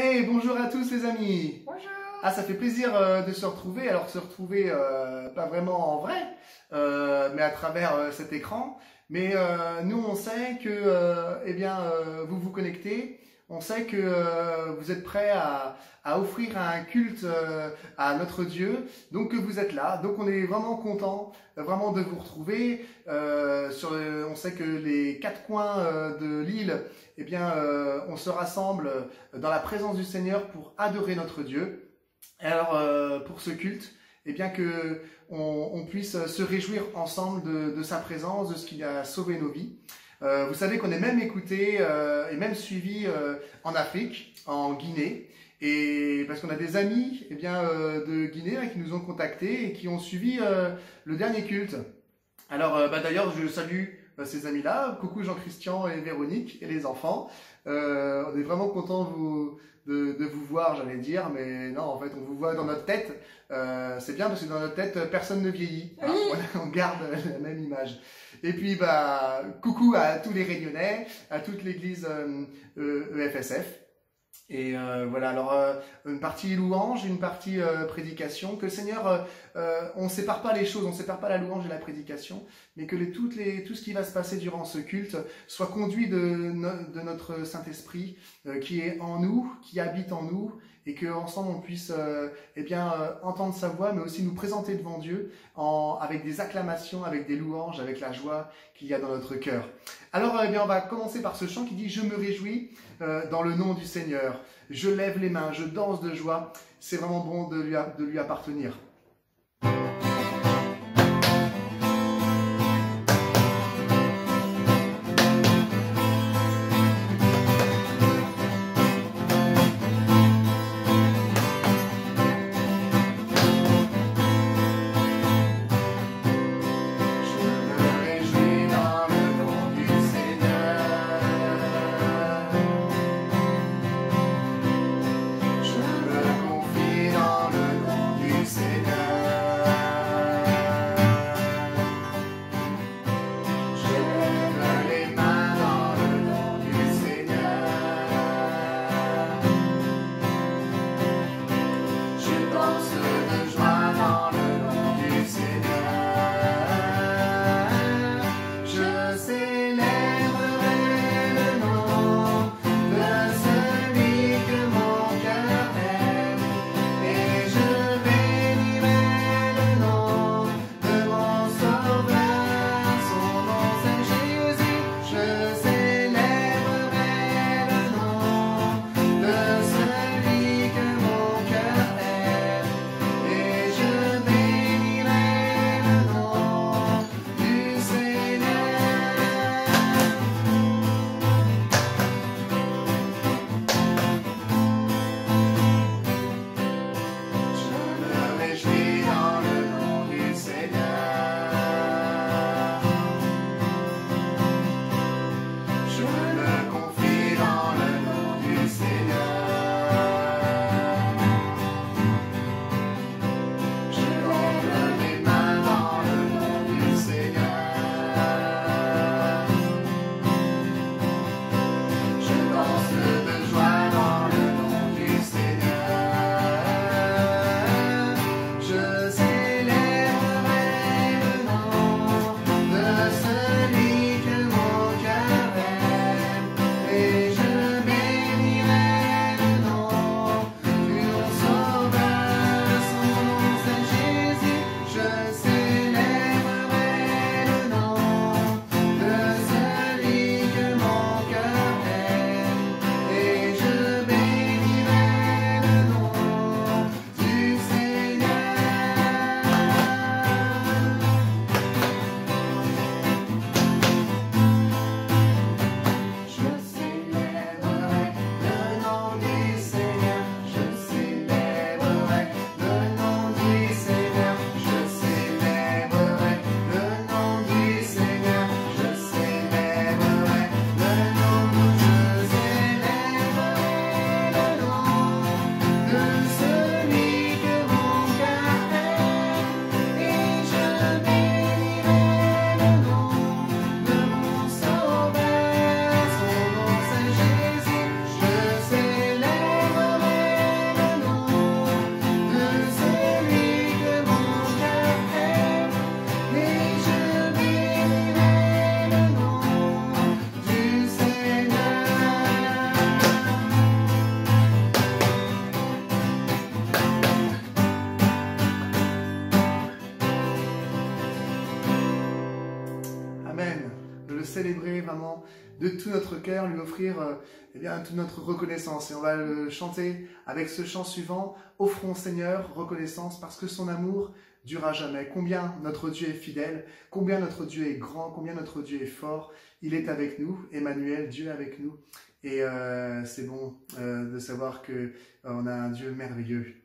Hey, bonjour à tous les amis. Bonjour. Ah, ça fait plaisir de se retrouver. Alors, se retrouver pas vraiment en vrai, mais à travers cet écran. Mais nous, on sait que vous vous connectez. On sait que vous êtes prêts à offrir un culte à notre Dieu. Donc, que vous êtes là. Donc, on est vraiment content vraiment de vous retrouver. On sait que les quatre coins de l'île, on se rassemble dans la présence du Seigneur pour adorer notre Dieu. Alors, pour ce culte, que on puisse se réjouir ensemble de sa présence, de ce qu'il a sauvé nos vies. Vous savez qu'on est même écouté et même suivi en Afrique, en Guinée, et parce qu'on a des amis de Guinée là, qui nous ont contactés et qui ont suivi le dernier culte. Alors, d'ailleurs, je salue ces amis-là. Coucou Jean-Christian et Véronique et les enfants. On est vraiment contents de vous voir, j'allais dire, mais non, en fait, on vous voit dans notre tête. C'est bien parce que dans notre tête, personne ne vieillit. Hein, on garde la même image. Et puis, coucou à tous les Réunionnais, à toute l'église EFSF. Et voilà, alors une partie louange, une partie prédication, que le Seigneur, on ne sépare pas les choses, on ne sépare pas la louange et la prédication, mais que tout ce qui va se passer durant ce culte soit conduit de notre Saint-Esprit qui est en nous, qui habite en nous, et qu'ensemble on puisse entendre sa voix, mais aussi nous présenter devant Dieu avec des acclamations, avec des louanges, avec la joie qu'il y a dans notre cœur. Alors on va commencer par ce chant qui dit « Je me réjouis dans le nom du Seigneur, je lève les mains, je danse de joie ». C'est vraiment bon de lui appartenir. Je me confie dans le nom du Seigneur. célébrer vraiment de tout notre cœur, lui offrir eh bien, toute notre reconnaissance. Et on va le chanter avec ce chant suivant. Offrons Seigneur reconnaissance parce que son amour dure à jamais. Combien notre Dieu est fidèle, combien notre Dieu est grand, combien notre Dieu est fort. Il est avec nous, Emmanuel, Dieu est avec nous. Et c'est bon de savoir qu'on a un Dieu merveilleux.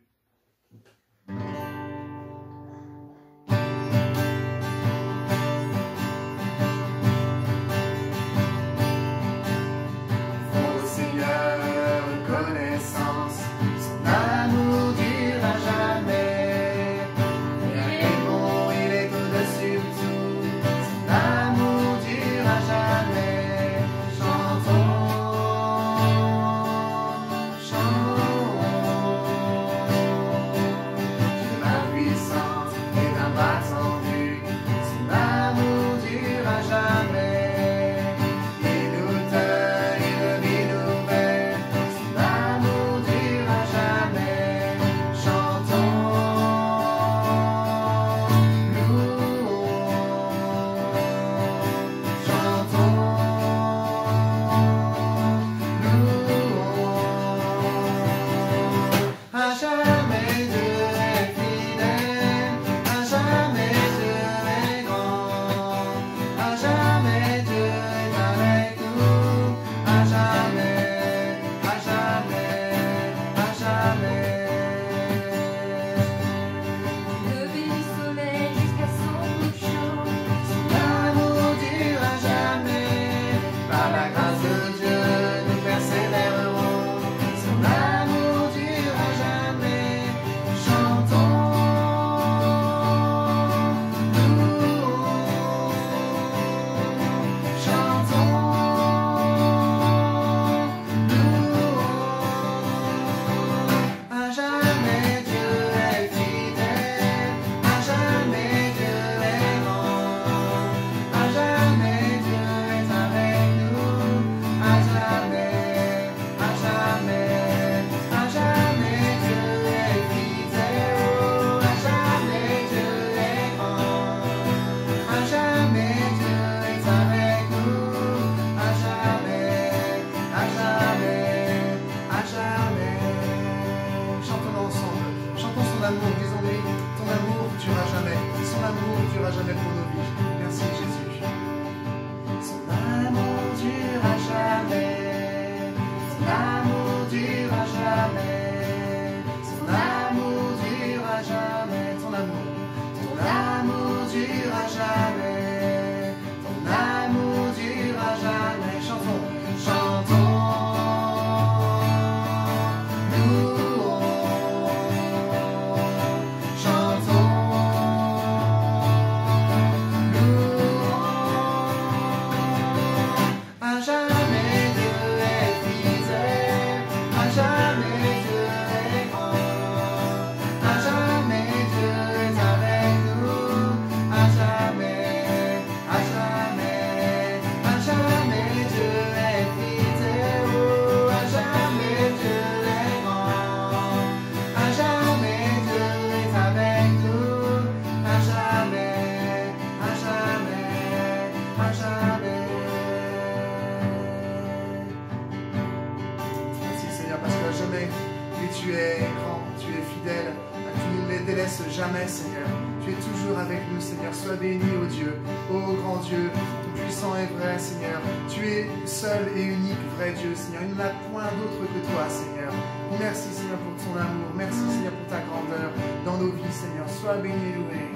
Jamais, Seigneur. Tu es toujours avec nous, Seigneur. Sois béni, ô Dieu, ô grand Dieu, tout-puissant et vrai, Seigneur. Tu es seul et unique, vrai Dieu, Seigneur. Il n'y en a point d'autre que toi, Seigneur. Merci, Seigneur, pour ton amour. Merci, Seigneur, pour ta grandeur dans nos vies, Seigneur. Sois béni et loué.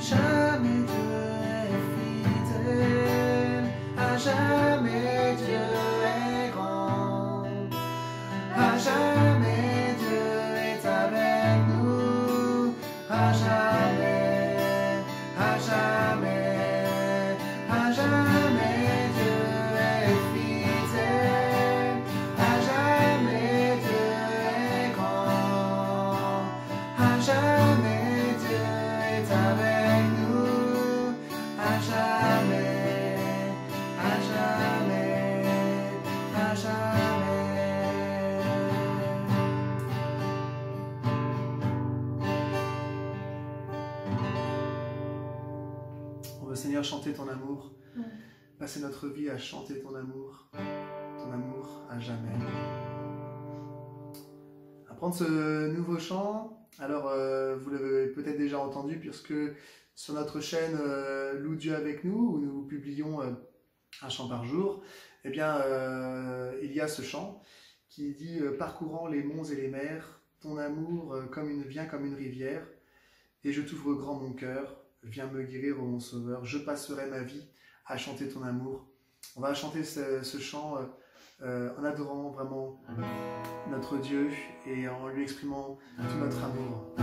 Jamais Dieu est fidèle, à jamais Dieu est grand, à jamais Dieu est avec nous, à jamais, à jamais, à jamais Dieu est fidèle, à jamais Dieu est grand, à jamais Dieu est avec nous, à jamais, à jamais, à jamais. On veut, Seigneur, chanter ton amour. passer notre vie à chanter ton amour à jamais. À prendre ce nouveau chant, alors vous l'avez peut-être déjà entendu puisque sur notre chaîne Loue Dieu avec nous, où nous publions un chant par jour, eh bien il y a ce chant qui dit parcourant les monts et les mers, ton amour vient comme une rivière, et je t'ouvre grand mon cœur, viens me guérir, ô mon sauveur, je passerai ma vie à chanter ton amour. On va chanter ce chant en adorant vraiment notre Dieu et en lui exprimant tout notre amour.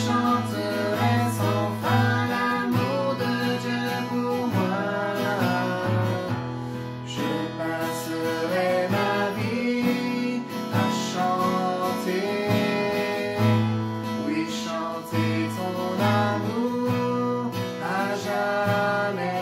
chanter ton amour à jamais.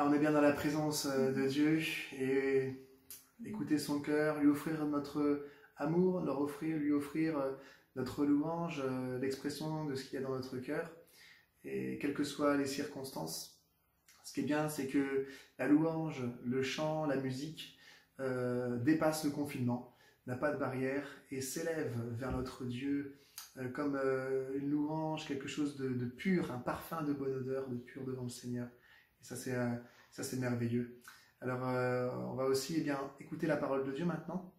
Ah, on est bien dans la présence de Dieu et écouter son cœur, lui offrir notre amour, lui offrir notre louange, l'expression de ce qu'il y a dans notre cœur, et quelles que soient les circonstances. Ce qui est bien, c'est que la louange, le chant, la musique dépasse le confinement, n'a pas de barrière et s'élève vers notre Dieu comme une louange, quelque chose de pur, un parfum de bonne odeur, de pur devant le Seigneur. Et ça, c'est merveilleux. Alors, on va aussi écouter la parole de Dieu maintenant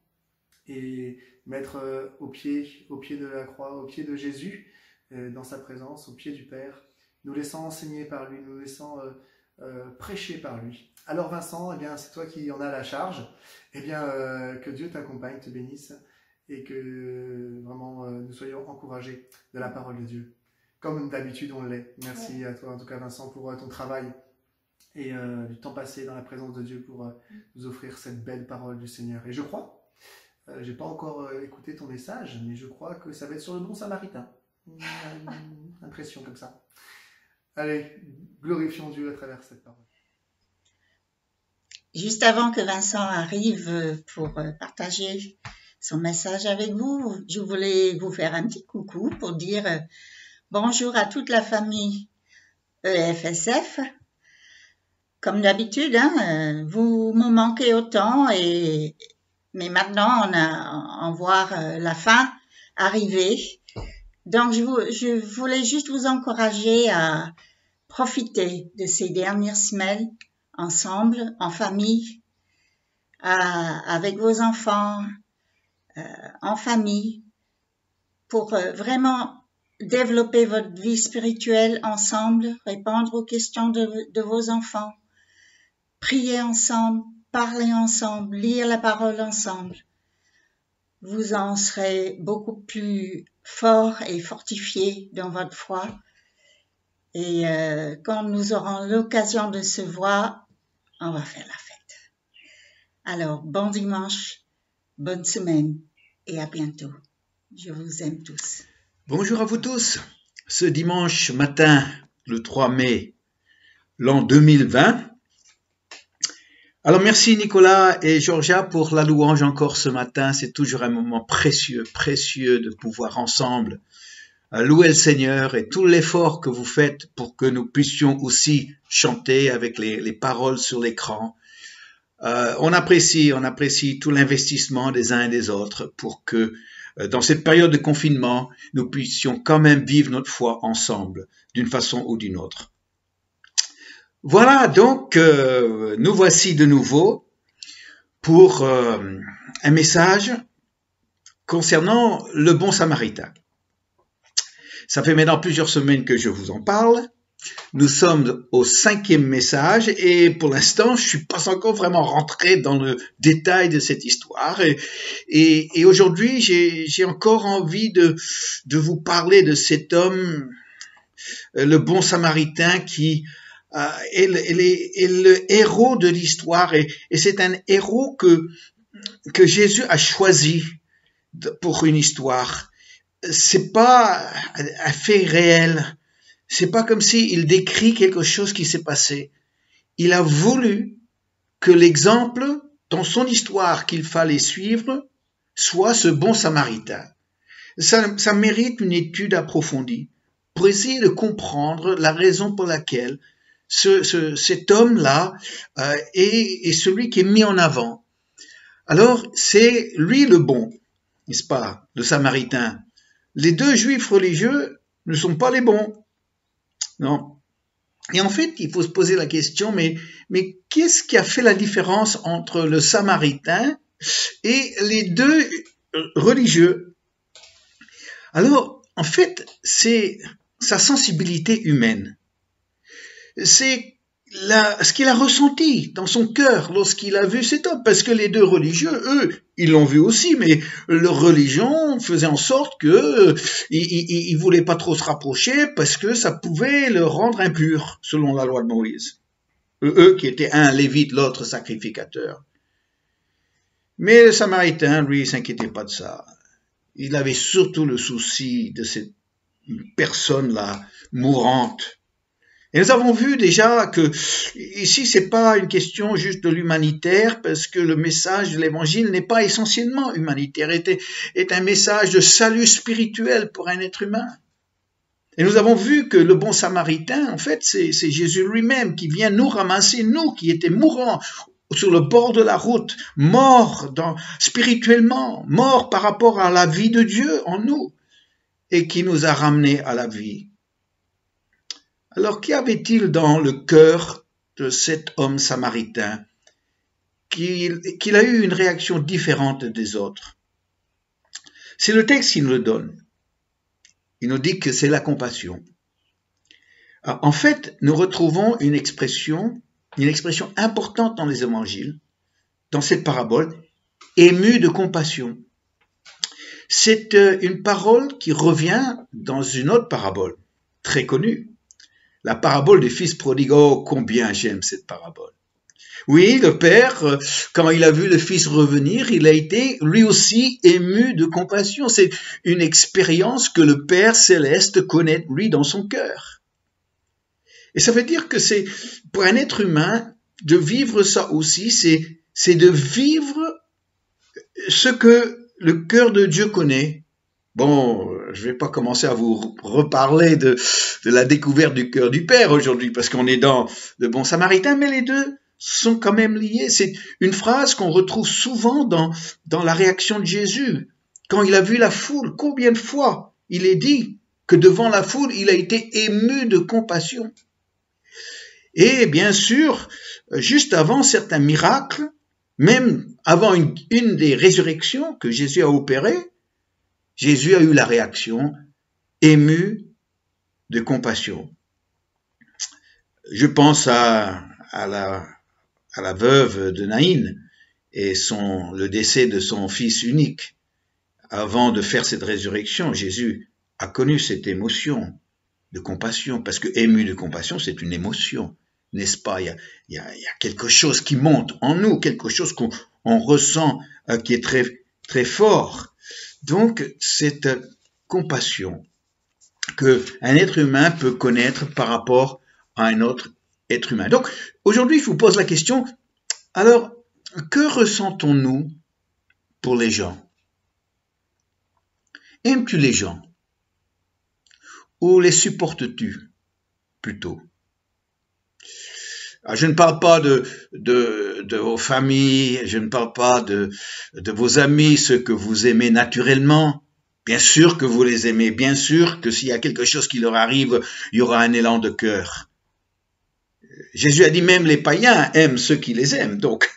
et mettre au pied de la croix, au pied de Jésus, dans sa présence, au pied du Père, nous laissant enseigner par lui, nous laissant prêcher par lui. Alors Vincent, c'est toi qui en as la charge. Que Dieu t'accompagne, te bénisse et que vraiment nous soyons encouragés de la parole de Dieu. Comme d'habitude on l'est. Merci à toi en tout cas Vincent pour ton travail et du temps passé dans la présence de Dieu pour nous offrir cette belle parole du Seigneur. Et je crois, j'ai pas encore écouté ton message, mais je crois que ça va être sur le bon samaritain. Une impression comme ça. Allez, glorifions Dieu à travers cette parole. Juste avant que Vincent arrive pour partager son message avec vous, je voulais vous faire un petit coucou pour dire bonjour à toute la famille EFSF. Comme d'habitude, vous me manquez autant, mais maintenant on voit la fin arriver. Donc je voulais juste vous encourager à profiter de ces dernières semaines ensemble, en famille, avec vos enfants, en famille, pour vraiment développer votre vie spirituelle ensemble, répondre aux questions de vos enfants, prier ensemble, parler ensemble, lire la parole ensemble. Vous en serez beaucoup plus fort et fortifié dans votre foi. Et quand nous aurons l'occasion de se voir, on va faire la fête. Alors, bon dimanche, bonne semaine et à bientôt. Je vous aime tous. Bonjour à vous tous. Ce dimanche matin, le 3 mai, l'an 2020. Alors merci Nicolas et Georgia pour la louange encore ce matin. C'est toujours un moment précieux de pouvoir ensemble louer le Seigneur et tout l'effort que vous faites pour que nous puissions aussi chanter avec les paroles sur l'écran. On apprécie tout l'investissement des uns et des autres pour que dans cette période de confinement, nous puissions quand même vivre notre foi ensemble d'une façon ou d'une autre. Voilà, donc nous voici de nouveau pour un message concernant le bon samaritain. Ça fait maintenant plusieurs semaines que je vous en parle. Nous sommes au 5e message et pour l'instant, je suis pas encore vraiment rentré dans le détail de cette histoire. Et aujourd'hui, j'ai encore envie de vous parler de cet homme, le bon samaritain qui est le héros de l'histoire et c'est un héros que Jésus a choisi pour une histoire. C'est pas un fait réel. C'est pas comme s'il décrit quelque chose qui s'est passé. Il a voulu que l'exemple dans son histoire qu'il fallait suivre soit ce bon samaritain. Ça mérite une étude approfondie pour essayer de comprendre la raison pour laquelle cet homme-là est celui qui est mis en avant. Alors, c'est lui le bon, n'est-ce pas, le samaritain. Les deux juifs religieux ne sont pas les bons. Non. Et en fait, il faut se poser la question, mais qu'est-ce qui a fait la différence entre le samaritain et les deux religieux? Alors, en fait, c'est sa sensibilité humaine. C'est ce qu'il a ressenti dans son cœur lorsqu'il a vu cet homme. Parce que les deux religieux, eux, ils l'ont vu aussi, mais leur religion faisait en sorte que ils voulaient pas trop se rapprocher parce que ça pouvait le rendre impur, selon la loi de Moïse. Eux qui étaient un lévite, l'autre sacrificateur. Mais le samaritain, lui, il s'inquiétait pas de ça. Il avait surtout le souci de cette personne-là, mourante, Et nous avons vu déjà que ici, c'est pas une question juste de l'humanitaire, parce que le message de l'évangile n'est pas essentiellement humanitaire, est un message de salut spirituel pour un être humain. Et nous avons vu que le bon samaritain, en fait, c'est Jésus lui-même qui vient nous ramasser, nous qui étions mourants sur le bord de la route, morts spirituellement, morts par rapport à la vie de Dieu en nous, et qui nous a ramenés à la vie. Alors, qu'y avait-il dans le cœur de cet homme samaritain qu'il a eu une réaction différente des autres? C'est le texte qui nous le donne. Il nous dit que c'est la compassion. Alors, en fait, nous retrouvons une expression importante dans les évangiles, dans cette parabole, ému de compassion. C'est une parole qui revient dans une autre parabole, très connue. La parabole du fils prodigue. Oh, combien j'aime cette parabole. Oui, le père, quand il a vu le fils revenir, il a été lui aussi ému de compassion. C'est une expérience que le Père céleste connaît lui dans son cœur. Et ça veut dire que c'est, pour un être humain, de vivre ça aussi, c'est de vivre ce que le cœur de Dieu connaît. Bon, je vais pas commencer à vous reparler de la découverte du cœur du Père aujourd'hui, parce qu'on est dans le bon samaritain, mais les deux sont quand même liés. C'est une phrase qu'on retrouve souvent dans la réaction de Jésus. Quand il a vu la foule, combien de fois il est dit que devant la foule, il a été ému de compassion. Et bien sûr, juste avant certains miracles, même avant une des résurrections que Jésus a opérées, Jésus a eu la réaction émue de compassion. Je pense à la veuve de Naïn et le décès de son fils unique. Avant de faire cette résurrection, Jésus a connu cette émotion de compassion, parce que ému de compassion, c'est une émotion, n'est-ce pas? Il y a quelque chose qui monte en nous, quelque chose qu'on ressent qui est très, très fort. Donc, cette compassion qu'un être humain peut connaître par rapport à un autre être humain. Donc, aujourd'hui, je vous pose la question, alors, que ressentons-nous pour les gens? Aimes-tu les gens? Ou les supportes-tu plutôt? Alors, je ne parle pas de vos familles, je ne parle pas de vos amis, ceux que vous aimez naturellement. Bien sûr que vous les aimez, bien sûr que s'il y a quelque chose qui leur arrive, il y aura un élan de cœur. Jésus a dit même les païens aiment ceux qui les aiment, donc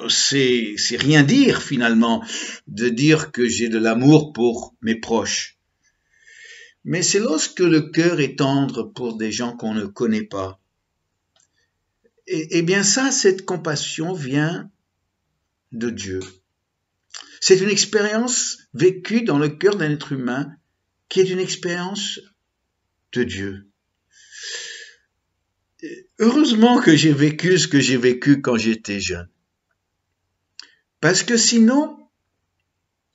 c'est rien dire finalement de dire que j'ai de l'amour pour mes proches. Mais c'est lorsque le cœur est tendre pour des gens qu'on ne connaît pas. Et bien ça, cette compassion vient de Dieu. C'est une expérience vécue dans le cœur d'un être humain qui est une expérience de Dieu. Heureusement que j'ai vécu ce que j'ai vécu quand j'étais jeune. Parce que sinon,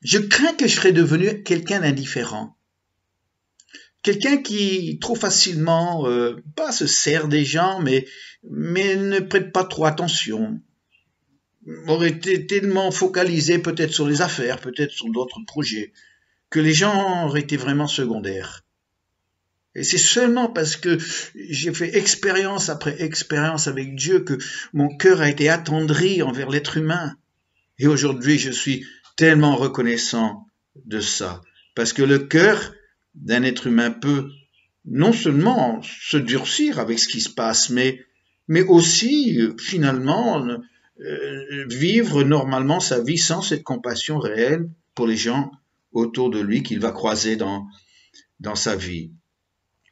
je crains que je serais devenu quelqu'un d'indifférent. Quelqu'un qui trop facilement, pas se sert des gens, mais ne prête pas trop attention. Aurait été tellement focalisé peut-être sur les affaires, peut-être sur d'autres projets, que les gens auraient été vraiment secondaires. Et c'est seulement parce que j'ai fait expérience après expérience avec Dieu que mon cœur a été attendri envers l'être humain. Et aujourd'hui, je suis tellement reconnaissant de ça. Parce que le cœur d'un être humain peut non seulement se durcir avec ce qui se passe, mais aussi, finalement, vivre normalement sa vie sans cette compassion réelle pour les gens autour de lui qu'il va croiser dans sa vie.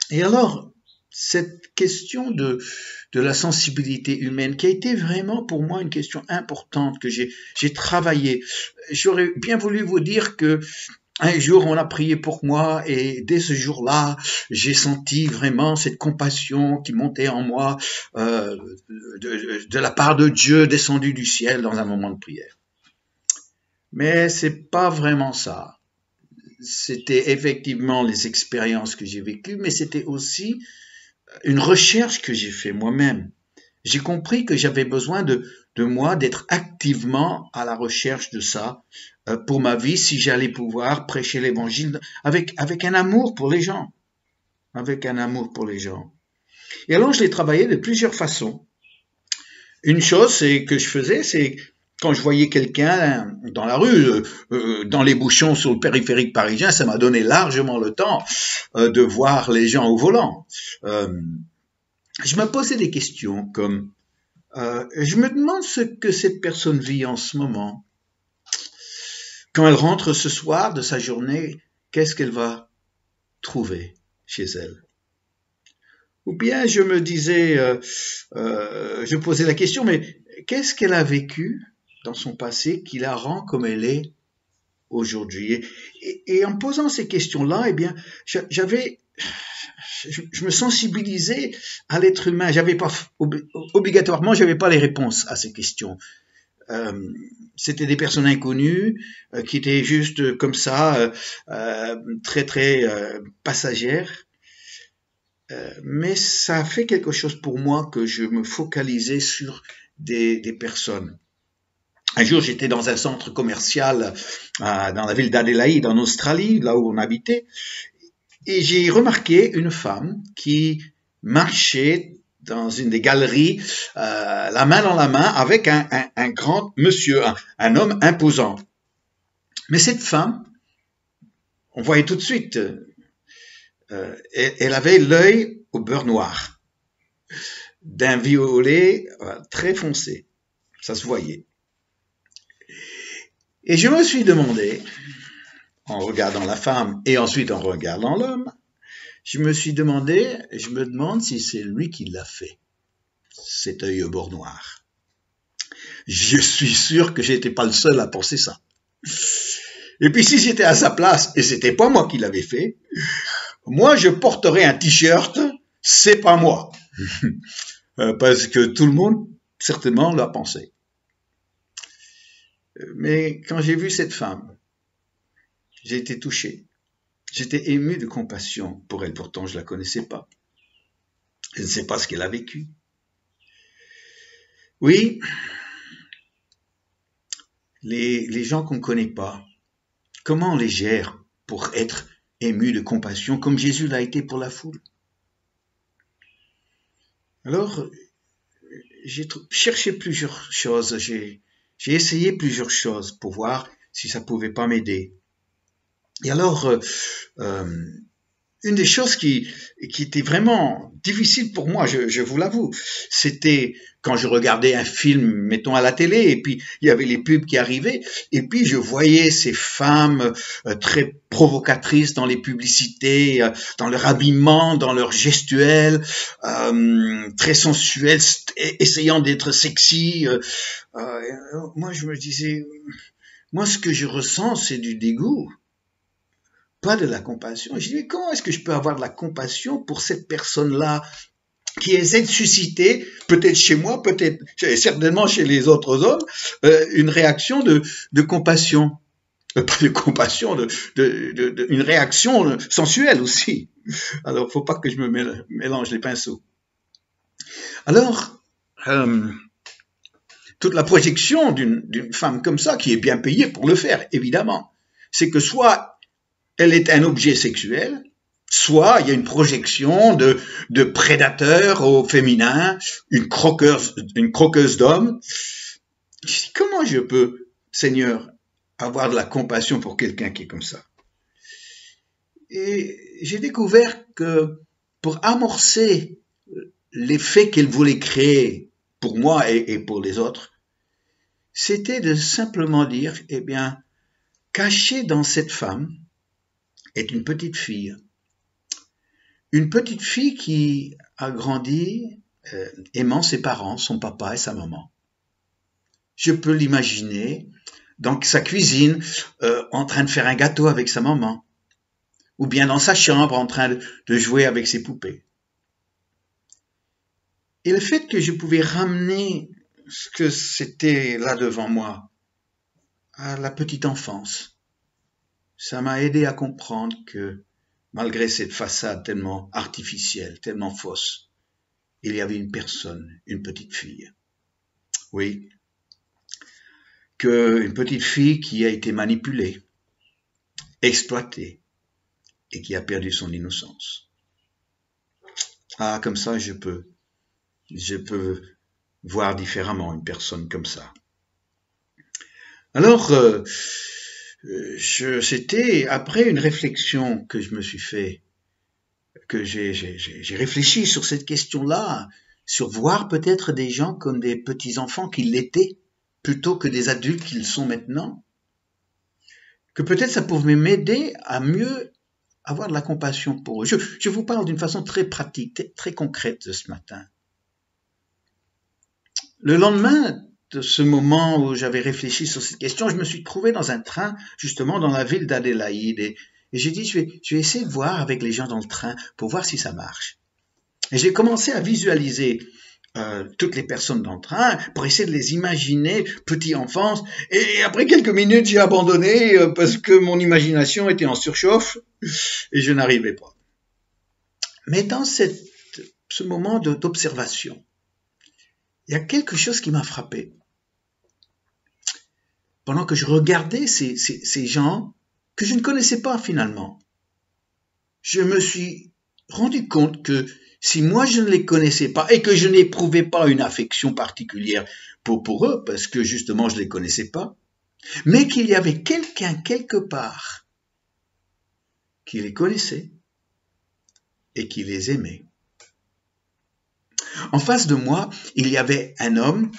Et alors, cette question de la sensibilité humaine, qui a été vraiment pour moi une question importante que j'ai travaillé. J'aurais bien voulu vous dire que un jour, on a prié pour moi et dès ce jour-là, j'ai senti vraiment cette compassion qui montait en moi de la part de Dieu descendu du ciel dans un moment de prière. Mais c'est pas vraiment ça. C'était effectivement les expériences que j'ai vécues, mais c'était aussi une recherche que j'ai fait moi-même. J'ai compris que j'avais besoin de moi, d'être activement à la recherche de ça pour ma vie, si j'allais pouvoir prêcher l'évangile avec un amour pour les gens. Avec un amour pour les gens. Et alors, je l'ai travaillé de plusieurs façons. Une chose que je faisais, c'est quand je voyais quelqu'un dans la rue, dans les bouchons sur le périphérique parisien, ça m'a donné largement le temps de voir les gens au volant. Je me posais des questions comme, je me demande ce que cette personne vit en ce moment. Quand elle rentre ce soir de sa journée, qu'est-ce qu'elle va trouver chez elle? Ou bien je me disais, je posais la question, mais qu'est-ce qu'elle a vécu dans son passé qui la rend comme elle est aujourd'hui? Et en posant ces questions-là, eh bien, je me sensibilisais à l'être humain. Obligatoirement, j'avais pas les réponses à ces questions. C'était des personnes inconnues qui étaient juste comme ça, très passagères. Mais ça a fait quelque chose pour moi que je me focalisais sur des personnes. Un jour, j'étais dans un centre commercial dans la ville d'Adélaïde, en Australie, là où on habitait, et j'ai remarqué une femme qui marchait dans une des galeries, la main dans la main, avec un grand monsieur, un homme imposant. Mais cette femme, on voyait tout de suite, elle avait l'œil au beurre noir, d'un violet très foncé, ça se voyait. Et je me suis demandé, en regardant la femme et ensuite en regardant l'homme, je me demande si c'est lui qui l'a fait, cet œil au beurre noir. Je suis sûr que j'étais pas le seul à penser ça. Et puis si j'étais à sa place et c'était pas moi qui l'avais fait, moi je porterais un t-shirt, c'est pas moi. Parce que tout le monde certainement l'a pensé. Mais quand j'ai vu cette femme, j'ai été touché. J'étais ému de compassion pour elle, pourtant je la connaissais pas. Je ne sais pas ce qu'elle a vécu. Oui, les gens qu'on ne connaît pas, comment on les gère pour être ému de compassion comme Jésus l'a été pour la foule? Alors, j'ai cherché plusieurs choses, j'ai essayé plusieurs choses pour voir si ça pouvait pas m'aider. Et alors, une des choses qui était vraiment difficile pour moi, je vous l'avoue, c'était quand je regardais un film, mettons à la télé, et puis il y avait les pubs qui arrivaient, et puis je voyais ces femmes très provocatrices dans les publicités, dans leur habillement, dans leur gestuelle, très sensuelles, essayant d'être sexy. Moi, je me disais, moi, ce que je ressens, c'est du dégoût. Pas de la compassion. Je dis, mais comment est-ce que je peux avoir de la compassion pour cette personne-là qui essaie de susciter, peut-être chez moi, peut-être certainement chez les autres hommes, une réaction de compassion. Pas de compassion, une réaction sensuelle aussi. Alors, faut pas que je me mélange les pinceaux. Alors, toute la projection d'une femme comme ça, qui est bien payée pour le faire, évidemment, c'est que soit elle est un objet sexuel, soit il y a une projection de prédateur au féminin, une croqueuse d'hommes. Je dis, comment je peux, Seigneur, avoir de la compassion pour quelqu'un qui est comme ça? Et j'ai découvert que pour amorcer l'effet qu'elle voulait créer pour moi et pour les autres, c'était de simplement dire, eh bien, caché dans cette femme est une petite fille qui a grandi aimant ses parents, son papa et sa maman. Je peux l'imaginer dans sa cuisine en train de faire un gâteau avec sa maman, ou bien dans sa chambre en train de jouer avec ses poupées. Et le fait que je pouvais ramener ce que c'était là devant moi à la petite enfance, ça m'a aidé à comprendre que malgré cette façade tellement artificielle, tellement fausse, il y avait une personne, une petite fille. Oui, une petite fille qui a été manipulée, exploitée et qui a perdu son innocence. Ah, comme ça, je peux voir différemment une personne comme ça. Alors, c'était après une réflexion que je me suis fait, que j'ai réfléchi sur cette question-là, sur voir peut-être des gens comme des petits-enfants qui l'étaient, plutôt que des adultes qu'ils sont maintenant, que peut-être ça pouvait m'aider à mieux avoir de la compassion pour eux. Je vous parle d'une façon très pratique, très concrète ce matin. Le lendemain de ce moment où j'avais réfléchi sur cette question, je me suis trouvé dans un train, justement dans la ville d'Adélaïde, et j'ai dit, je vais essayer de voir avec les gens dans le train pour voir si ça marche. Et j'ai commencé à visualiser toutes les personnes dans le train pour essayer de les imaginer petits enfants. Et après quelques minutes, j'ai abandonné parce que mon imagination était en surchauffe et je n'arrivais pas. Mais dans ce moment d'observation, il y a quelque chose qui m'a frappé. Pendant que je regardais ces gens que je ne connaissais pas finalement, je me suis rendu compte que si moi je ne les connaissais pas et que je n'éprouvais pas une affection particulière pour eux, parce que justement je ne les connaissais pas, mais qu'il y avait quelqu'un quelque part qui les connaissait et qui les aimait. En face de moi, il y avait un homme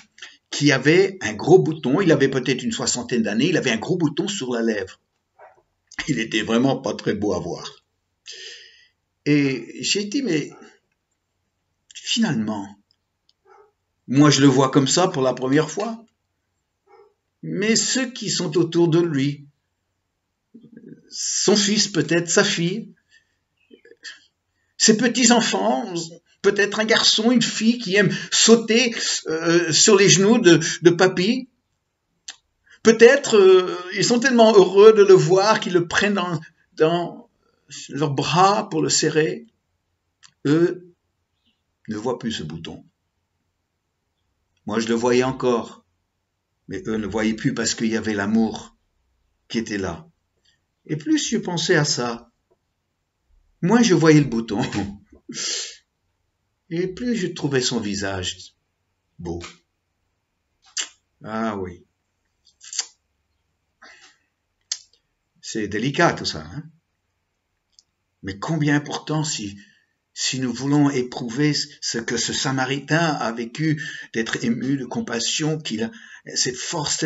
qui avait un gros bouton, il avait peut-être une 60aine d'années, il avait un gros bouton sur la lèvre. Il était vraiment pas très beau à voir. Et j'ai dit, mais finalement, moi je le vois comme ça pour la première fois, mais ceux qui sont autour de lui, son fils peut-être, sa fille, ses petits-enfants, peut-être un garçon, une fille qui aime sauter sur les genoux de papy, peut-être ils sont tellement heureux de le voir qu'ils le prennent dans leurs bras pour le serrer. Eux ne voient plus ce bouton. Moi, je le voyais encore, mais eux ne le voyaient plus parce qu'il y avait l'amour qui était là. Et plus je pensais à ça, moins je voyais le bouton. Et plus je trouvais son visage beau. Ah oui. C'est délicat tout ça, hein? Mais combien important si nous voulons éprouver ce que ce Samaritain a vécu, d'être ému de compassion, qu'il a cette force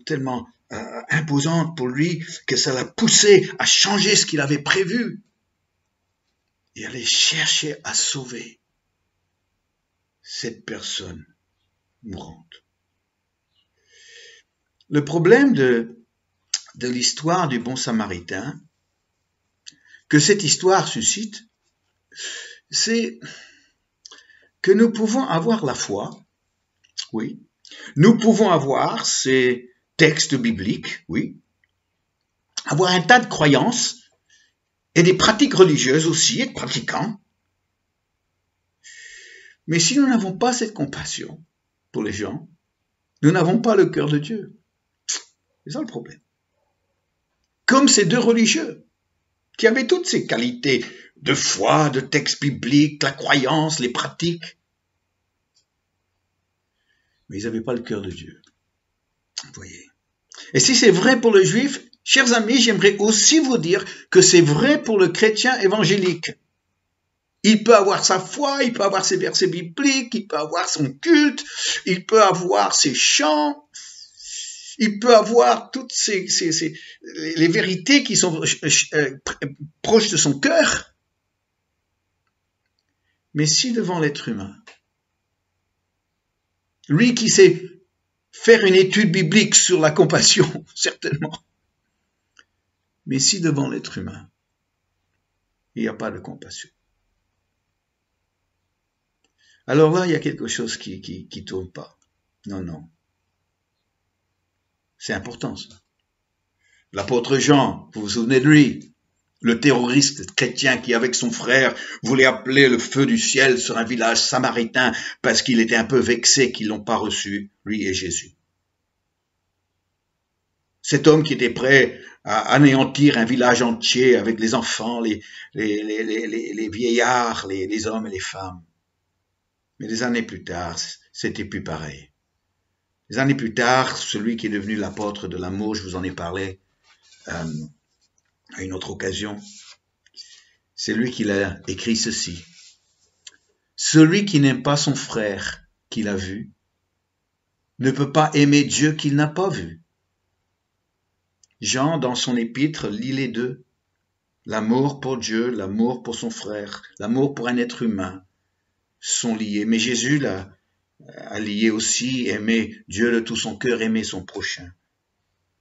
tellement imposante pour lui que ça l'a poussé à changer ce qu'il avait prévu et aller chercher à sauver cette personne mourante. Le problème de l'histoire du bon Samaritain, que cette histoire suscite, c'est que nous pouvons avoir la foi, oui, nous pouvons avoir ces textes bibliques, oui, avoir un tas de croyances et des pratiques religieuses aussi, être pratiquants, mais si nous n'avons pas cette compassion pour les gens, nous n'avons pas le cœur de Dieu. C'est ça le problème. Comme ces deux religieux, qui avaient toutes ces qualités de foi, de texte biblique, la croyance, les pratiques. Mais ils n'avaient pas le cœur de Dieu. Vous voyez. Et si c'est vrai pour le juif, chers amis, j'aimerais aussi vous dire que c'est vrai pour le chrétien évangélique. Il peut avoir sa foi, il peut avoir ses versets bibliques, il peut avoir son culte, il peut avoir ses chants, il peut avoir toutes les vérités qui sont proches de son cœur. Mais si devant l'être humain, lui qui sait faire une étude biblique sur la compassion, certainement, mais si devant l'être humain, il n'y a pas de compassion, alors là, il y a quelque chose qui tourne pas. Non. C'est important, ça. L'apôtre Jean, vous vous souvenez de lui, Le terroriste chrétien qui, avec son frère, voulait appeler le feu du ciel sur un village samaritain parce qu'il était un peu vexé qu'ils l'ont pas reçu, lui et Jésus. Cet homme qui était prêt à anéantir un village entier avec les enfants, les vieillards, les hommes et les femmes. Mais des années plus tard, c'était plus pareil. Des années plus tard, celui qui est devenu l'apôtre de l'amour, je vous en ai parlé à une autre occasion, c'est lui qui a écrit ceci. Celui qui n'aime pas son frère qu'il a vu ne peut pas aimer Dieu qu'il n'a pas vu. Jean, dans son épître, lit les deux. L'amour pour Dieu, l'amour pour son frère, l'amour pour un être humain sont liés. Mais Jésus a lié aussi aimer Dieu de tout son cœur, aimer son prochain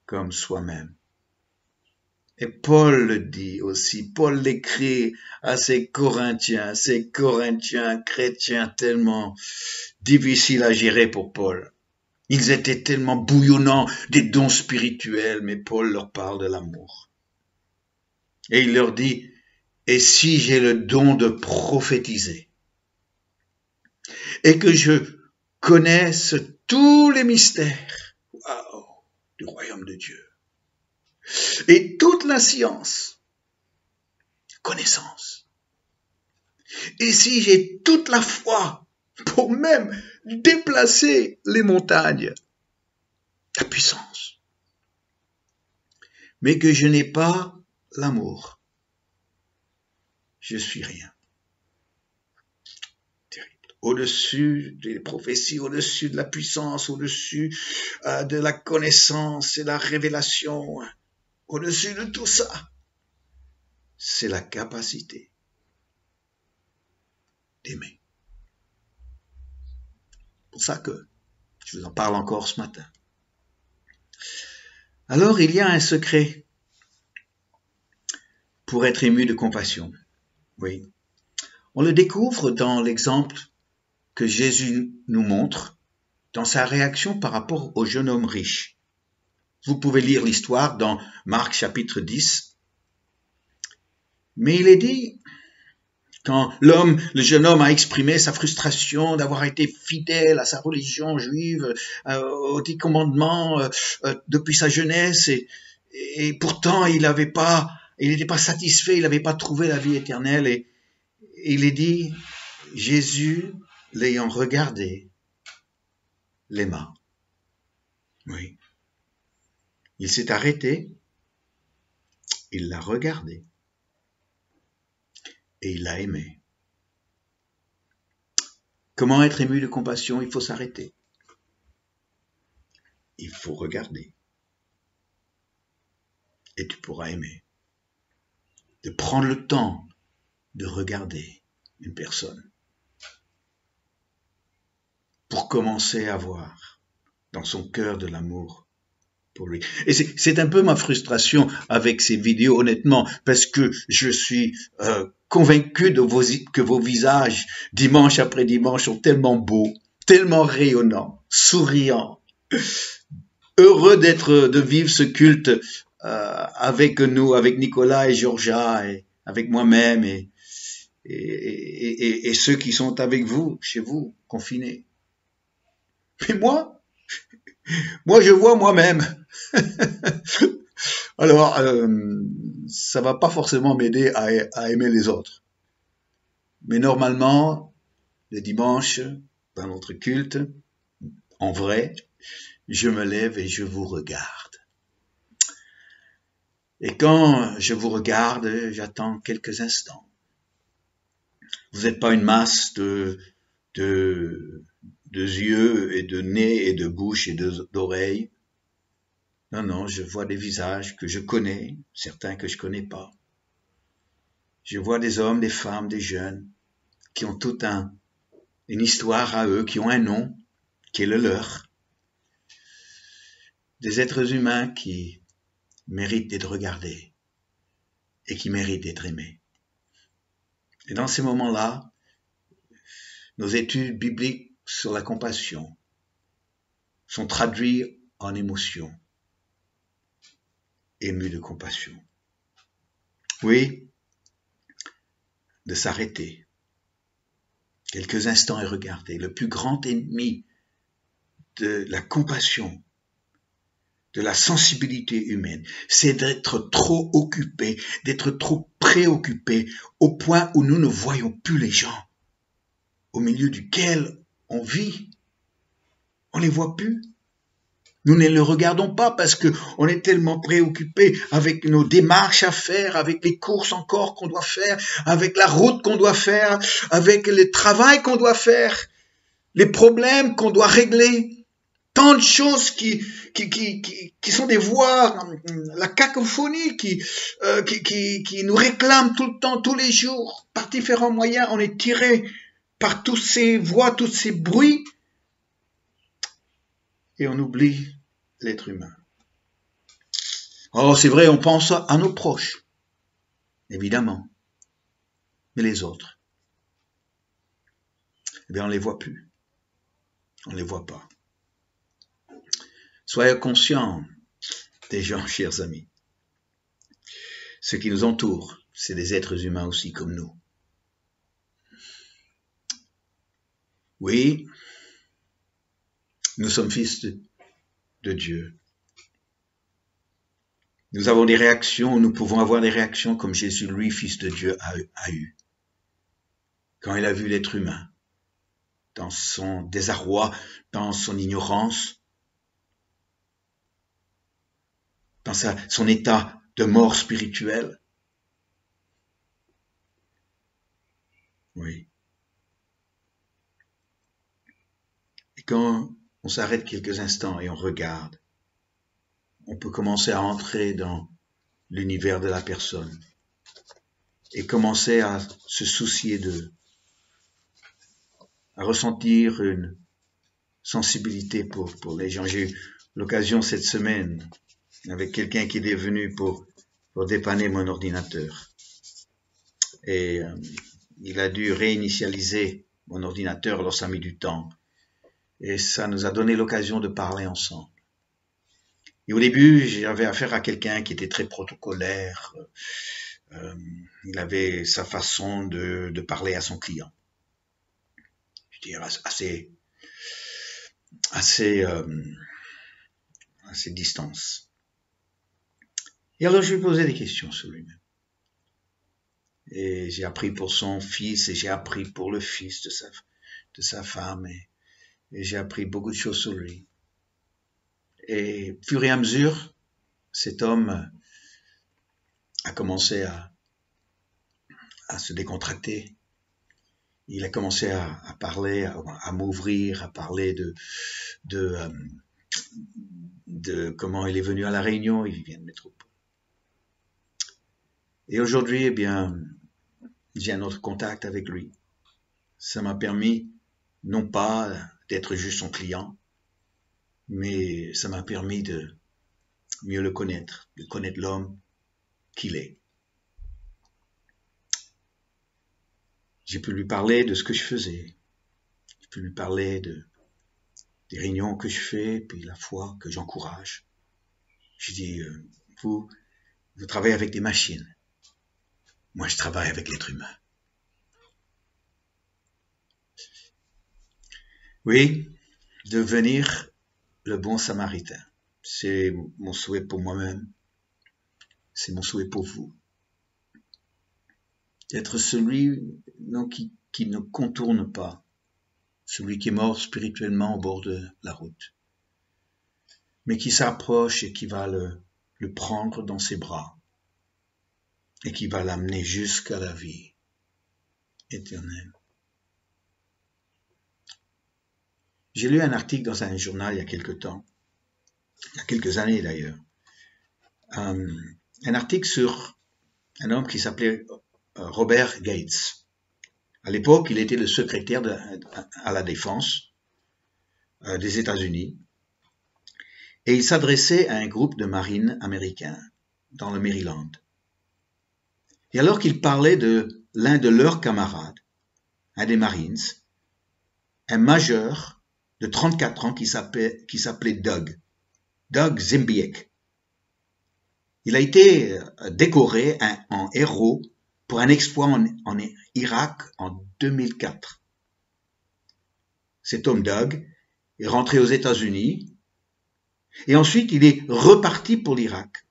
comme soi-même. Et Paul le dit aussi, Paul l'écrit à ces Corinthiens chrétiens tellement difficiles à gérer pour Paul. Ils étaient tellement bouillonnants des dons spirituels, mais Paul leur parle de l'amour. Et il leur dit, et si j'ai le don de prophétiser, et que je connaisse tous les mystères du royaume de Dieu, et toute la science, connaissance, et si j'ai toute la foi pour même déplacer les montagnes, la puissance, mais que je n'ai pas l'amour, je suis rien. Terrible. Au-dessus des prophéties, au-dessus de la puissance, au-dessus de la connaissance et la révélation, au-dessus de tout ça, c'est la capacité d'aimer. C'est pour ça que je vous en parle encore ce matin. Alors, il y a un secret pour être ému de compassion. Oui. On le découvre dans l'exemple que Jésus nous montre dans sa réaction par rapport au jeune homme riche. Vous pouvez lire l'histoire dans Marc chapitre 10. Mais il est dit, quand le jeune homme a exprimé sa frustration d'avoir été fidèle à sa religion juive, aux 10 commandements depuis sa jeunesse, et pourtant il n'était pas satisfait, il n'avait pas trouvé la vie éternelle, et il est dit, Jésus, l'ayant regardé, l'aima. Oui. Il s'est arrêté, il l'a regardé, et il l'a aimé. Comment être ému de compassion? Il faut s'arrêter. Il faut regarder. Et tu pourras aimer. De prendre le temps de regarder une personne. Pour commencer à voir dans son cœur de l'amour pour lui. Et c'est un peu ma frustration avec ces vidéos, honnêtement, parce que je suis convaincu que vos visages, dimanche après dimanche, sont tellement beaux, tellement rayonnants, souriants, heureux de vivre ce culte avec nous, avec Nicolas et Georgia, et avec moi-même, et ceux qui sont avec vous, chez vous, confinés. Mais moi, je vois moi-même. Alors, ça va pas forcément m'aider à aimer les autres. Mais normalement, le dimanche, dans notre culte, en vrai, je me lève et je vous regarde. Et quand je vous regarde, j'attends quelques instants. Vous n'êtes pas une masse de yeux et de nez et de bouche et d'oreilles. Non, je vois des visages que je connais, certains que je connais pas. Je vois des hommes, des femmes, des jeunes qui ont toute une histoire à eux, qui ont un nom, qui est le leur. Des êtres humains qui méritent d'être regardés et qui méritent d'être aimés. Et dans ces moments-là, nos études bibliques sur la compassion sont traduites en émotions, émues de compassion. Oui, de s'arrêter quelques instants et regarder. Le plus grand ennemi de la compassion, de la sensibilité humaine, c'est d'être trop occupé, d'être trop préoccupé au point où nous ne voyons plus les gens au milieu duquel on vit. On ne les voit plus. Nous ne les regardons pas parce qu'on est tellement préoccupé avec nos démarches à faire, avec les courses encore qu'on doit faire, avec la route qu'on doit faire, avec le travail qu'on doit faire, les problèmes qu'on doit régler. Tant de choses qui sont des voix, la cacophonie qui nous réclame tout le temps, tous les jours, par différents moyens. On est tiré par toutes ces voix, tous ces bruits, et on oublie l'être humain. Oh, c'est vrai, on pense à nos proches, évidemment, mais les autres, eh bien, on ne les voit plus, on ne les voit pas. Soyez conscients des gens, chers amis. Ceux qui nous entourent, c'est des êtres humains aussi comme nous. Oui, nous sommes fils de Dieu. Nous avons des réactions, nous pouvons avoir des réactions comme Jésus, lui, fils de Dieu, a eu. Quand il a vu l'être humain, dans son désarroi, dans son ignorance, dans son état de mort spirituelle. Oui. Et quand on s'arrête quelques instants et on regarde, on peut commencer à entrer dans l'univers de la personne et commencer à se soucier d'eux, à ressentir une sensibilité pour les gens. J'ai eu l'occasion cette semaine avec quelqu'un qui est venu pour dépanner mon ordinateur. Et il a dû réinitialiser mon ordinateur, alors ça a mis du temps. Et ça nous a donné l'occasion de parler ensemble. Et au début, j'avais affaire à quelqu'un qui était très protocolaire. Il avait sa façon de parler à son client. Je dirais assez distance. Et alors, je lui posais des questions sur lui-même. Et j'ai appris pour son fils, et j'ai appris pour le fils de sa femme, et j'ai appris beaucoup de choses sur lui. Et au fur et à mesure, cet homme a commencé à se décontracter. Il a commencé à parler, à m'ouvrir, à parler de comment il est venu à La Réunion, il vient de métropole. Et aujourd'hui, eh bien, j'ai un autre contact avec lui. Ça m'a permis, non pas d'être juste son client, mais ça m'a permis de mieux le connaître, de connaître l'homme qu'il est. J'ai pu lui parler de ce que je faisais. J'ai pu lui parler des réunions que je fais, puis la foi que j'encourage. J'ai dit, vous travaillez avec des machines. Moi, je travaille avec l'être humain. Oui, devenir le bon samaritain. C'est mon souhait pour moi-même. C'est mon souhait pour vous. D'être celui qui ne contourne pas. Celui qui est mort spirituellement au bord de la route. Mais qui s'approche et qui va le prendre dans ses bras. Et qui va l'amener jusqu'à la vie éternelle. J'ai lu un article dans un journal il y a quelque temps, il y a quelques années d'ailleurs, un article sur un homme qui s'appelait Robert Gates. À l'époque, il était le secrétaire à la défense des États-Unis et il s'adressait à un groupe de marines américains dans le Maryland. Et alors qu'il parlait de l'un de leurs camarades, un des Marines, un major de 34 ans qui s'appelait Doug Zembiec. Il a été décoré en héros pour un exploit en Irak en 2004. Cet homme Doug est rentré aux États-Unis et ensuite il est reparti pour l'Irak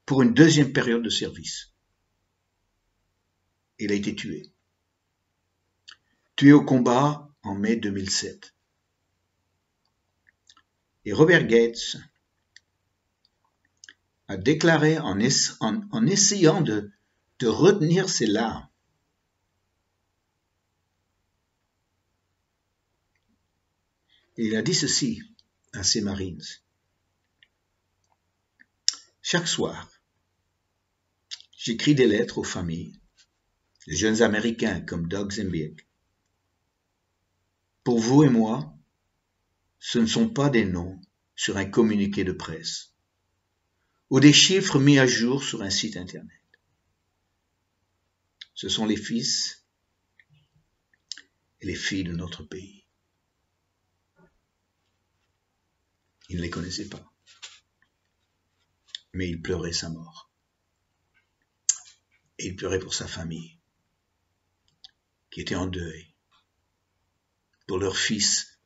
pour une deuxième période de service. Il a été tué. Tué au combat en mai 2007. Et Robert Gates a déclaré en essayant de retenir ses larmes. Et il a dit ceci à ses Marines. Chaque soir, j'écris des lettres aux familles, de jeunes Américains comme Doug Zembiec. Pour vous et moi, ce ne sont pas des noms sur un communiqué de presse ou des chiffres mis à jour sur un site internet. Ce sont les fils et les filles de notre pays. Il ne les connaissait pas, mais il pleurait sa mort. Et il pleurait pour sa famille, qui était en deuil, pour leur fils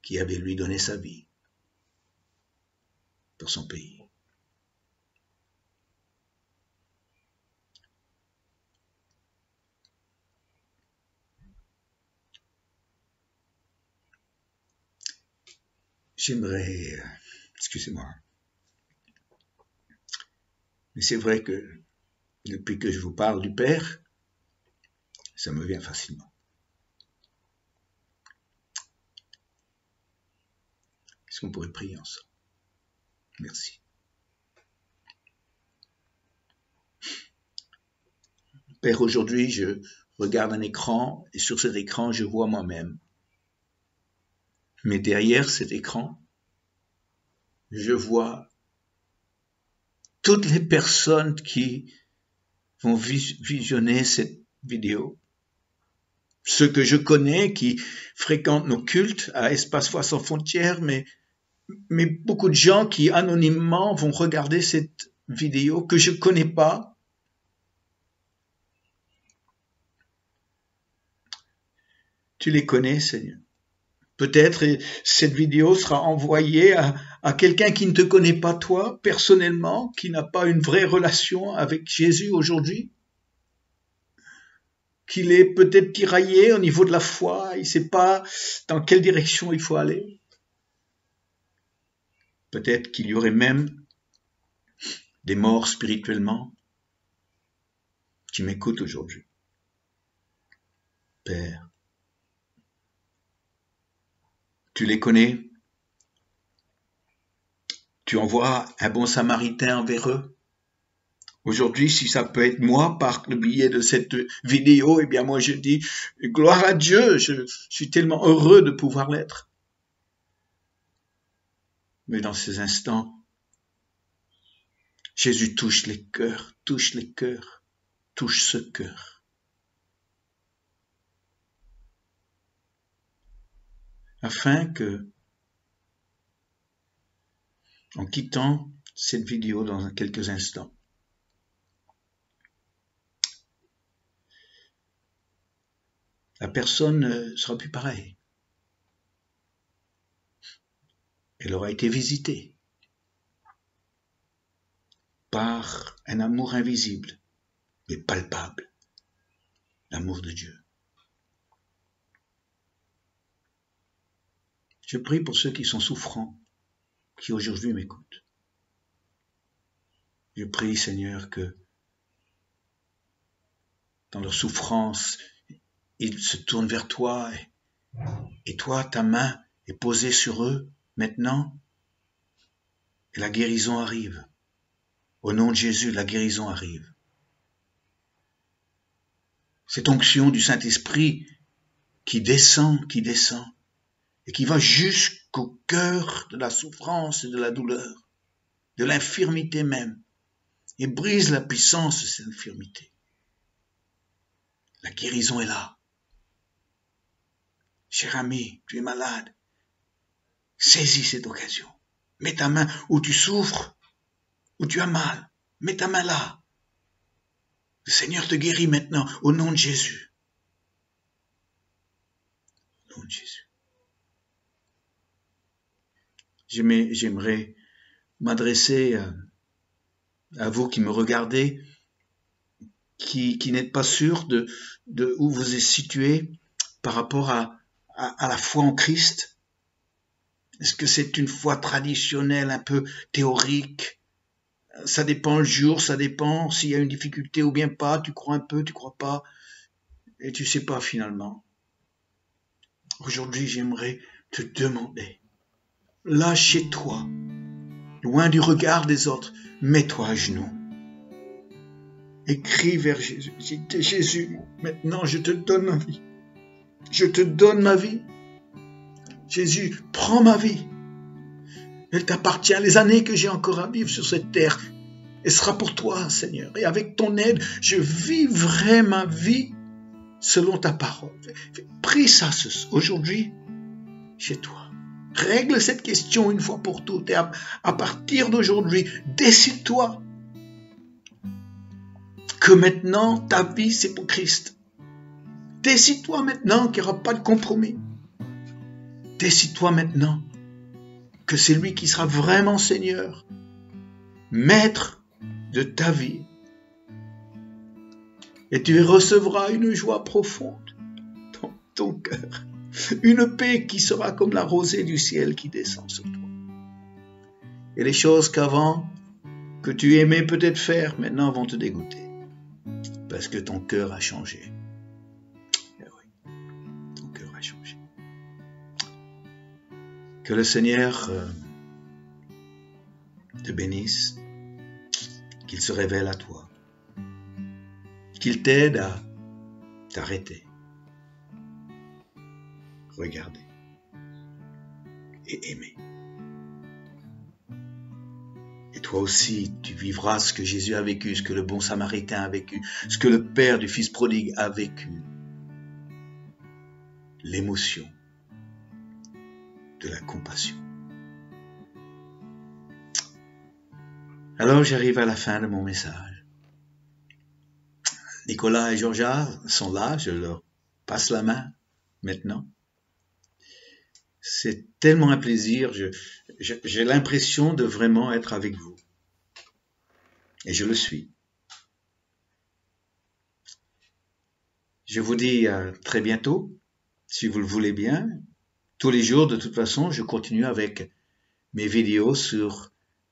qui avait lui donné sa vie pour son pays. J'aimerais, excusez-moi, mais c'est vrai que depuis que je vous parle du Père, ça me vient facilement. Est-ce qu'on pourrait prier ensemble? Merci. Père, aujourd'hui, je regarde un écran et sur cet écran, je vois moi-même. Mais derrière cet écran, je vois toutes les personnes qui vont visionner cette vidéo. Ceux que je connais qui fréquentent nos cultes à Espace Foi Sans Frontières, mais beaucoup de gens qui anonymement vont regarder cette vidéo que je ne connais pas. Tu les connais, Seigneur. Peut-être cette vidéo sera envoyée à quelqu'un qui ne te connaît pas toi, personnellement, qui n'a pas une vraie relation avec Jésus aujourd'hui, qu'il est peut-être tiraillé au niveau de la foi, il ne sait pas dans quelle direction il faut aller. Peut-être qu'il y aurait même des morts spirituellement qui m'écoutent aujourd'hui. Père, tu les connais, tu envoies un bon samaritain envers eux. Aujourd'hui, si ça peut être moi par le biais de cette vidéo, eh bien moi je dis gloire à Dieu, je suis tellement heureux de pouvoir l'être. Mais dans ces instants, Jésus touche les cœurs, touche ce cœur. Afin que, en quittant cette vidéo dans quelques instants, la personne ne sera plus pareille. Elle aura été visitée par un amour invisible, mais palpable, l'amour de Dieu. Je prie pour ceux qui sont souffrants, qui aujourd'hui m'écoutent. Je prie, Seigneur, que dans leur souffrance, ils se tournent vers toi et toi, ta main est posée sur eux maintenant et la guérison arrive. Au nom de Jésus, la guérison arrive. Cette onction du Saint-Esprit qui descend et qui va jusqu'au cœur de la souffrance et de la douleur, de l'infirmité même, et brise la puissance de cette infirmité. La guérison est là. Cher ami, tu es malade. Saisis cette occasion. Mets ta main où tu souffres, où tu as mal. Mets ta main là. Le Seigneur te guérit maintenant au nom de Jésus. Au nom de Jésus. J'aimerais m'adresser à vous qui me regardez, qui n'êtes pas sûr de où vous êtes situé par rapport à la foi en Christ. Est-ce que c'est une foi traditionnelle, un peu théorique? Ça dépend le jour, ça dépend s'il y a une difficulté ou bien pas, tu crois un peu, tu crois pas, et tu sais pas finalement. Aujourd'hui, j'aimerais te demander, là chez toi, loin du regard des autres, mets-toi à genoux. Et crie vers Jésus. Dis, Jésus, maintenant je te donne ma vie. Je te donne ma vie. Jésus, prends ma vie. Elle t'appartient. Les années que j'ai encore à vivre sur cette terre, elle sera pour toi, Seigneur. Et avec ton aide, je vivrai ma vie selon ta parole. Prie ça aujourd'hui chez toi. Règle cette question une fois pour toutes. Et à partir d'aujourd'hui, décide-toi que maintenant, ta vie, c'est pour Christ. Décide-toi maintenant qu'il n'y aura pas de compromis. Décide-toi maintenant que c'est lui qui sera vraiment Seigneur, maître de ta vie. Et tu recevras une joie profonde dans ton cœur. Une paix qui sera comme la rosée du ciel qui descend sur toi. Et les choses qu'avant, que tu aimais peut-être faire, maintenant vont te dégoûter. Parce que ton cœur a changé. Eh oui, ton cœur a changé. Que le Seigneur te bénisse, qu'il se révèle à toi, qu'il t'aide à t'arrêter, regarder et aimer. Et toi aussi, tu vivras ce que Jésus a vécu, ce que le bon Samaritain a vécu, ce que le père du fils prodigue a vécu. L'émotion de la compassion. Alors j'arrive à la fin de mon message. Nicolas et Georgia sont là, je leur passe la main maintenant. C'est tellement un plaisir, j'ai l'impression de vraiment être avec vous. Et je le suis. Je vous dis à très bientôt, si vous le voulez bien. Tous les jours, de toute façon, je continue avec mes vidéos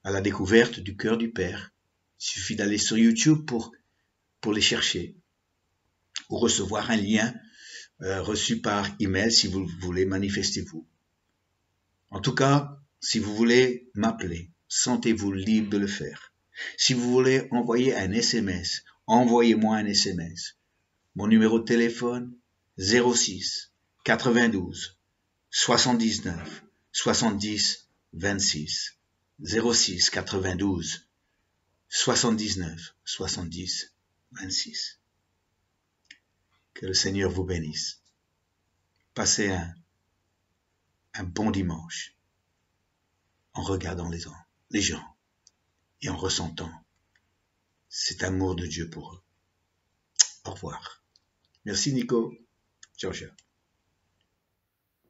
à la découverte du cœur du Père. Il suffit d'aller sur YouTube pour les chercher, ou recevoir un lien reçu par email si vous voulez, manifestez-vous. En tout cas, si vous voulez m'appeler, sentez-vous libre de le faire. Si vous voulez envoyer un SMS, envoyez-moi un SMS. Mon numéro de téléphone, 06 92 79 70 26. 06 92 79 70 26. Que le Seigneur vous bénisse. Passez un bon dimanche en regardant les gens et en ressentant cet amour de Dieu pour eux. Au revoir. Merci Nico. Georgia.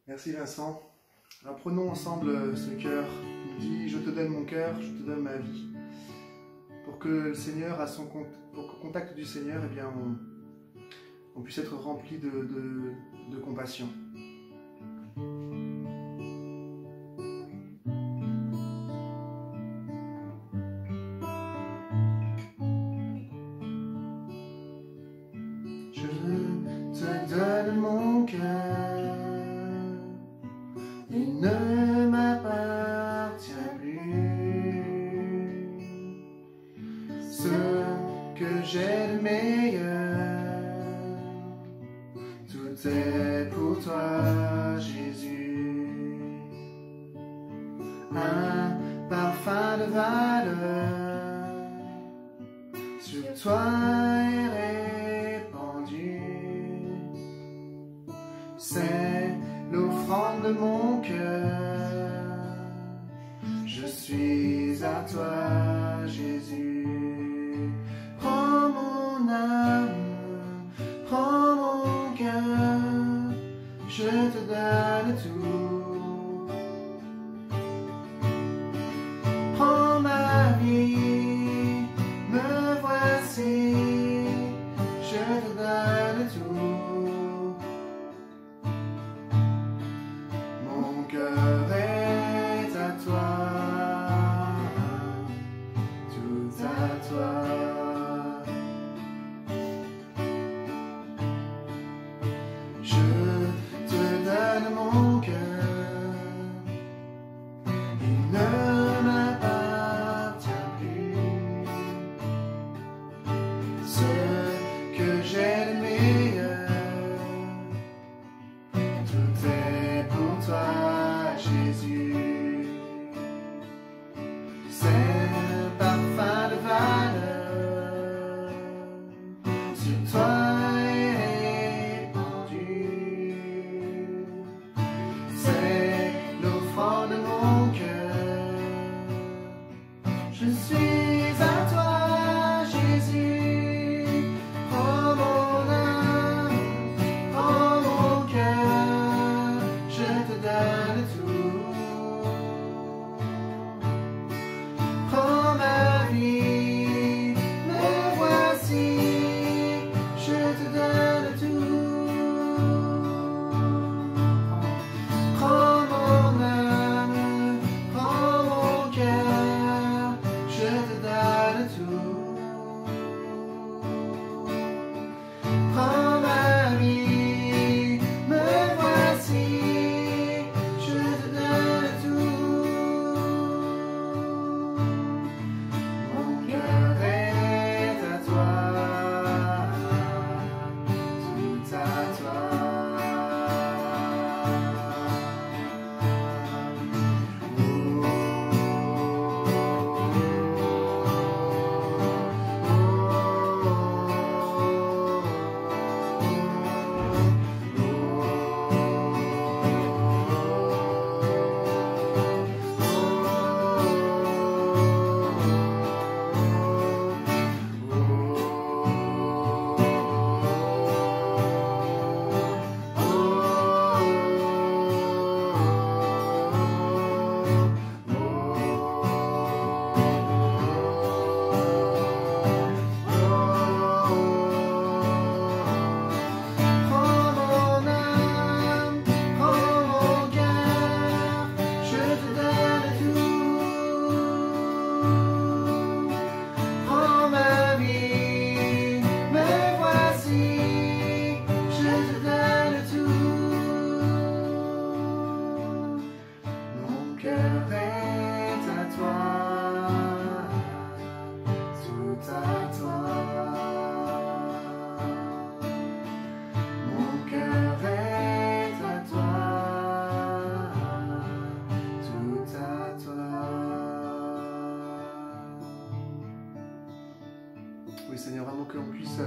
Merci Vincent. Alors prenons ensemble ce cœur qui nous dit « Je te donne mon cœur, je te donne ma vie ». Pour que le Seigneur, pour qu'au contact du Seigneur, eh bien, on puisse être rempli de compassion. Je te donne mon cœur, il ne m'appartient plus. Ce que j'ai de meilleur, tout est pour toi, Jésus. Un parfum de valeur sur toi est répandu. C'est l'offrande de mon cœur. Je suis à toi, Jésus. donne tout. Prends ma vie, me voici, je te donne tout. Mon cœur est à toi, tout à toi. Je te donne mon cœur, il ne m'appartient plus. Ce que j'ai de meilleur, tout est pour toi, Jésus. C'est un parfum de valeur, sur toi est répandu. C'est l'offrande de mon cœur, je suis à toi, Jésus. Prends mon âme, prends mon cœur, je te donne tout. Prends ma vie, me voici, je te donne tout. Prends mon âme, prends mon cœur, je te donne tout. Prends ma vie, me voici, je te donne tout. Mon cœur est à toi, tout à toi. Prends mon âme, prends mon cœur, je te donne tout. Prends ma vie, me voici, je te donne tout. Mon cœur est à toi, tout à toi. Mon cœur est à toi, tout à toi. Oui, Seigneur, vraiment que l'on puisse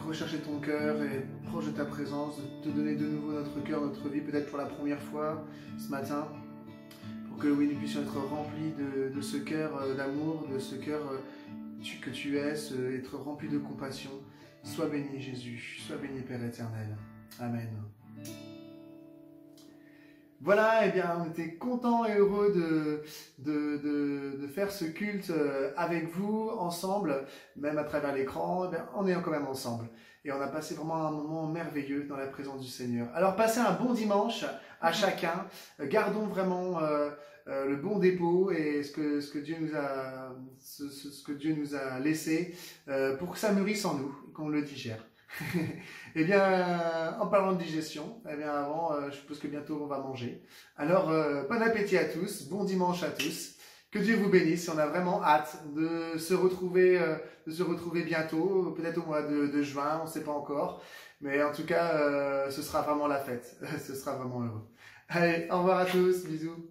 rechercher ton cœur et être proche de ta présence, de te donner de nouveau notre cœur, notre vie, peut-être pour la première fois ce matin, pour que oui, nous puissions être remplis de ce cœur d'amour, de ce cœur que tu es, être remplis de compassion. Sois béni Jésus, sois béni Père éternel. Amen. Voilà, eh bien, on était contents et heureux de faire ce culte avec vous, ensemble, même à travers l'écran. Eh bien, on est quand même ensemble. Et on a passé vraiment un moment merveilleux dans la présence du Seigneur. Alors, passez un bon dimanche à chacun. Gardons vraiment le bon dépôt et ce que Dieu nous a laissé pour que ça mûrisse en nous, qu'on le digère. Eh bien, en parlant de digestion, eh bien avant, je suppose que bientôt on va manger. Alors, bon appétit à tous, bon dimanche à tous. Que Dieu vous bénisse. On a vraiment hâte de se retrouver bientôt, peut-être au mois de juin, on ne sait pas encore. Mais en tout cas, ce sera vraiment la fête. Ce sera vraiment heureux. Allez, au revoir à tous, bisous.